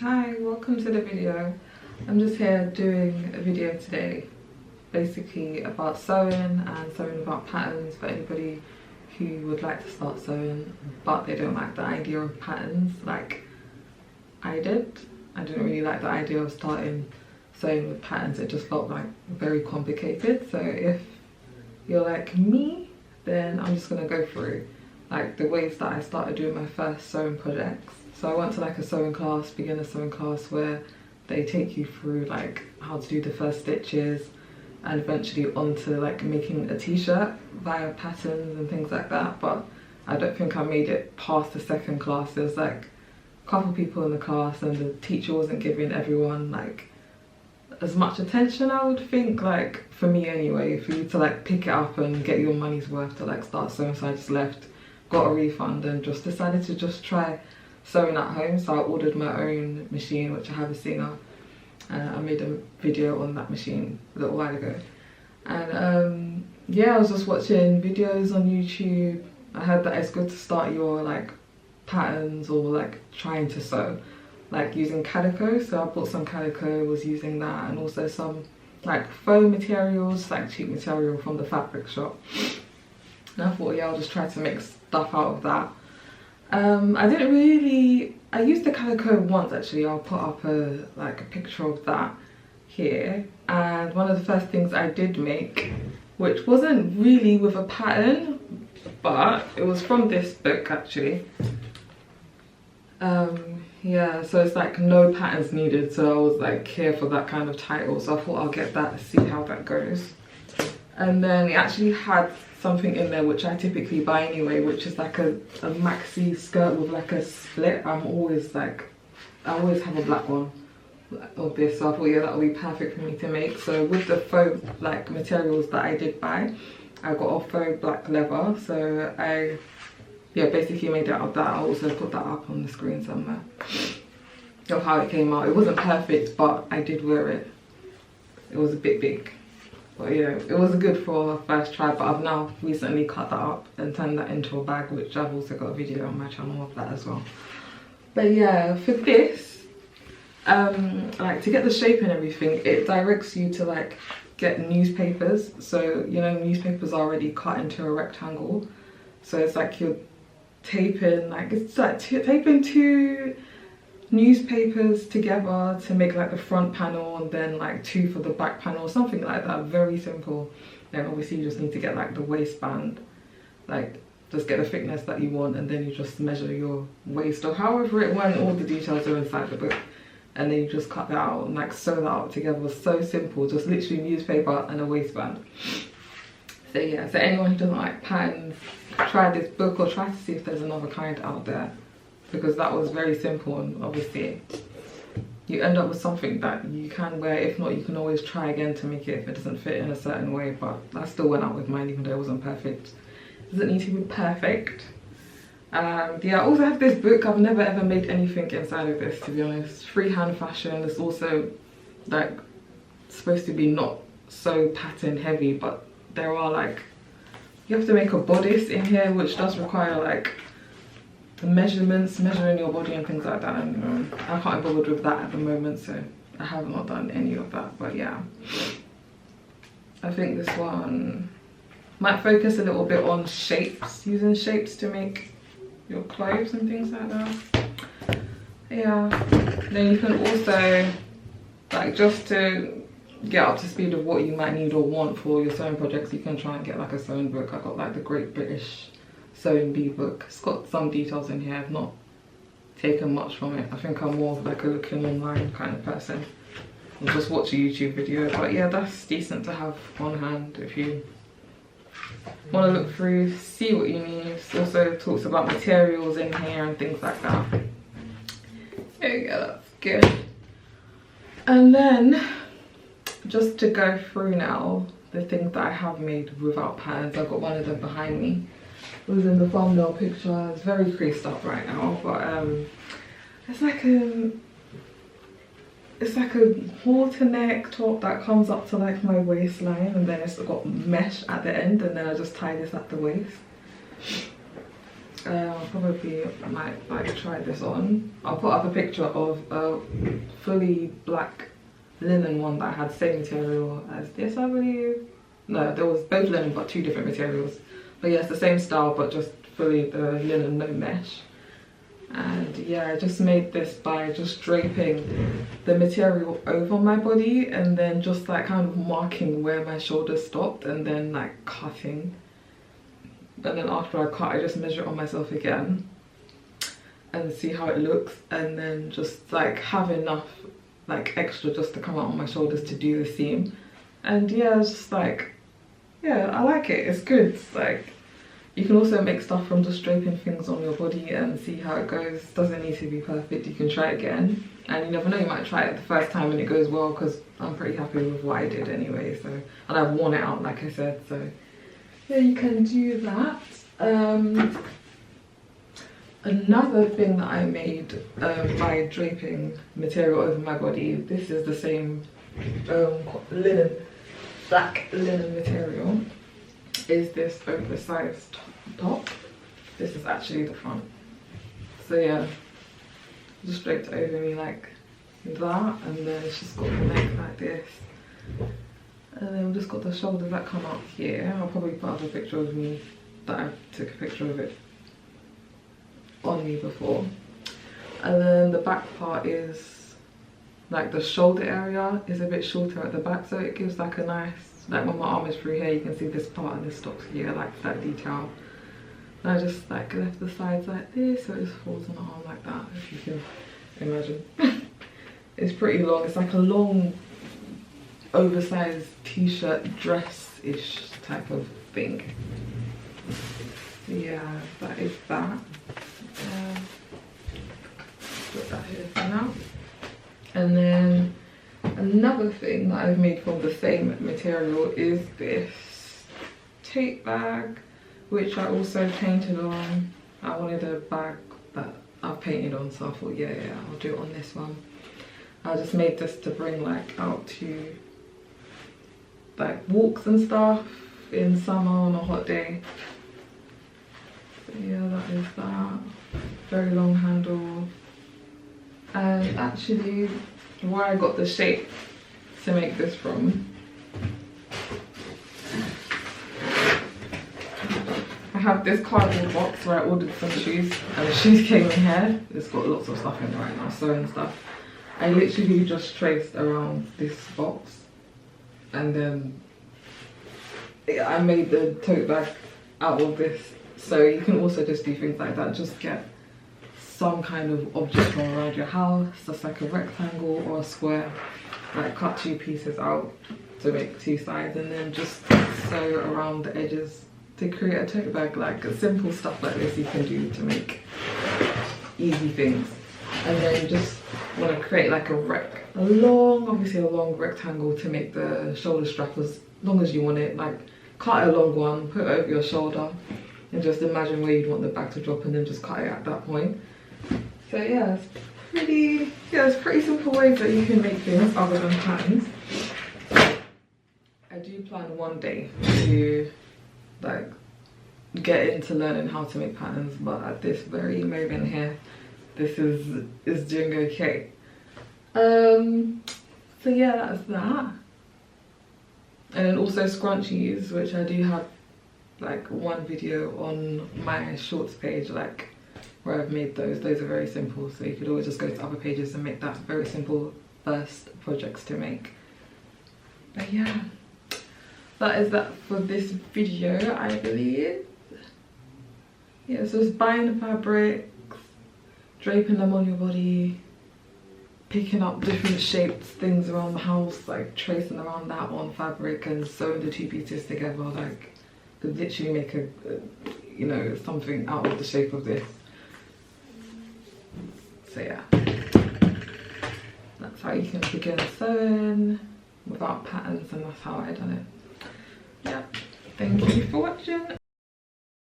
Hi, welcome to the video. I'm just here doing a video today basically about sewing and sewing about patterns for anybody who would like to start sewing but they don't like the idea of patterns like I did. I didn't really like the idea of starting sewing with patterns. It just felt like very complicated. So if you're like me, then I'm just gonna go through like the ways that I started doing my first sewing projects. So I went to like a sewing class, beginner sewing class, where they take you through like how to do the first stitches and eventually onto like making a t-shirt via patterns and things like that. But I don't think I made it past the second class. There's like a couple people in the class and the teacher wasn't giving everyone like as much attention, I would think, like for me anyway, for you to like pick it up and get your money's worth to like start sewing. So I just left, got a refund and just decided to just try sewing at home. So I ordered my own machine, which I have a Singer. I made a video on that machine a little while ago. And yeah, I was just watching videos on YouTube. I heard that it's good to start your like patterns or like trying to sew like using calico. So I bought some calico, was using that, and also some like faux materials, like cheap material from the fabric shop. And I thought, yeah, I'll just try to make stuff out of that. I used the calico once actually. I'll put up a picture of that here. And one of the first things I did make, which wasn't really with a pattern, but it was from this book actually. Yeah, so it's like no patterns needed, so I was like here for that kind of title, so I thought I'll get that to see how that goes. And then it actually had something in there which I typically buy anyway, which is like a maxi skirt with like a split. I always have a black one of this, so I thought, yeah, that would be perfect for me to make. So with the faux like materials that I did buy, I got a faux black leather, so I basically made it out of that. I'll also put that up on the screen somewhere of how it came out. It wasn't perfect, but I did wear it. It was a bit big, but yeah, it was good for a first try. But I've now recently cut that up and turned that into a bag, which I've also got a video on my channel of that as well. But yeah, for this, like to get the shape and everything, it directs you to like get newspapers. So you know, newspapers are already cut into a rectangle, so it's like you're taping, like it's like taping two newspapers together to make like the front panel, and then like two for the back panel, something like that. Very simple. Then obviously you just need to get like the waistband, like just get the thickness that you want, and then you just measure your waist or however it went. All the details are inside the book, and then you just cut that out and like sew that out together. So simple, just literally newspaper and a waistband. So yeah, so anyone who doesn't like patterns, try this book or try to see if there's another kind out there, because that was very simple, and obviously you end up with something that you can wear. If not, you can always try again to make it if it doesn't fit in a certain way. But I still went out with mine even though it wasn't perfect. It doesn't need to be perfect. Yeah, I also have this book. I've never ever made anything inside of this, to be honest. Freehand fashion. It's also like supposed to be not so pattern heavy, but there are like, you have to make a bodice in here, which does require like the measurements, measuring your body and things like that. And I can't be bothered with that at the moment, so I have not done any of that. But yeah, I think this one might focus a little bit on shapes, using shapes to make your clothes and things like that. Yeah, then you can also, like, just to get up to speed of what you might need or want for your sewing projects, you can try and get like a sewing book. I got like the Great British Sewing Bee book. It's got some details in here. I've not taken much from it. I think I'm more of like a looking online kind of person. I'll just watch a YouTube video. But yeah, that's decent to have on hand if you want to look through, see what you need. It also talks about materials in here and things like that. There you go, that's good. And then just to go through now the things that I have made without patterns. I've got one of them behind me. It was in the thumbnail picture. It's very creased up right now, but it's like a halter neck top that comes up to like my waistline, and then it's got mesh at the end, and then I just tie this at the waist. I'll probably might like try this on. I'll put up a picture of a fully black linen one that had the same material as this, I believe. No, there was both linen but 2 different materials. But yeah, it's the same style but just fully the linen, no mesh. And yeah, I just made this by just draping the material over my body and then just like kind of marking where my shoulders stopped and then like cutting. And then after I cut, I just measure it on myself again and see how it looks, and then just like have enough like extra just to come out on my shoulders to do the seam. And yeah, it's just like, yeah, I like it. It's good. It's like, you can also make stuff from just draping things on your body and see how it goes. Doesn't need to be perfect. You can try it again, and you never know, you might try it the first time and it goes well, because I'm pretty happy with what I did anyway. So, and I've worn it out like I said, so yeah, you can do that. Another thing that I made by draping material over my body, this is the same linen, black linen material, is this oversized top. This is actually the front. So yeah, just draped it over me like that, and then it's just got the neck like this. And then we've just got the shoulders that come out here. I'll probably put up a picture of me that I took a picture of it on me before. And then the back part is like the shoulder area is a bit shorter at the back, so it gives like a nice, like when my arm is through here, you can see this part and this stops here, like that detail. And I just like left the sides like this, so it just falls on the arm like that, if you can imagine. It's pretty long. It's like a long oversized t-shirt dress-ish type of thing. So yeah, that is that. Put that here for now. And then another thing that I've made from the same material is this Tote bag, which I also painted on. I wanted a bag that I've painted on, so I thought yeah, I'll do it on this one. I just made this to bring like out to like walks and stuff in summer on a hot day. So yeah, that is that. Very long handle. And actually, where I got the shape to make this from, I have this cardboard box where I ordered some shoes, and the shoes came in here. It's got lots of stuff in it right now, sewing stuff. I literally just traced around this box, and then I made the tote bag out of this. So you can also just do things like that. Just get some kind of object from around your house, just like a rectangle or a square, like cut 2 pieces out to make 2 sides, and then just sew around the edges to create a tote bag. Like simple stuff like this you can do to make easy things. And then you just want to create like obviously a long rectangle to make the shoulder strap as long as you want it. Like cut a long one, put it over your shoulder, and just imagine where you'd want the bag to drop, and then just cut it at that point. So yeah, it's pretty simple ways that you can make things other than patterns. I do plan one day to like get into learning how to make patterns, but at this very moment here, this is doing okay. So yeah, that's that. And then also scrunchies, which I do have like one video on my shorts page, like where I've made those. Those are very simple, so you could always just go to other pages and make that. Very simple first projects to make. But yeah, that is that for this video, I believe. Yeah, so it's buying the fabrics, draping them on your body, picking up different shapes, things around the house, like tracing around that on fabric and sewing the 2 pieces together. Like, could literally make a you know, something out of the shape of this. So yeah, that's how you can begin sewing without patterns, and that's how I done it. Yeah, thank you for watching.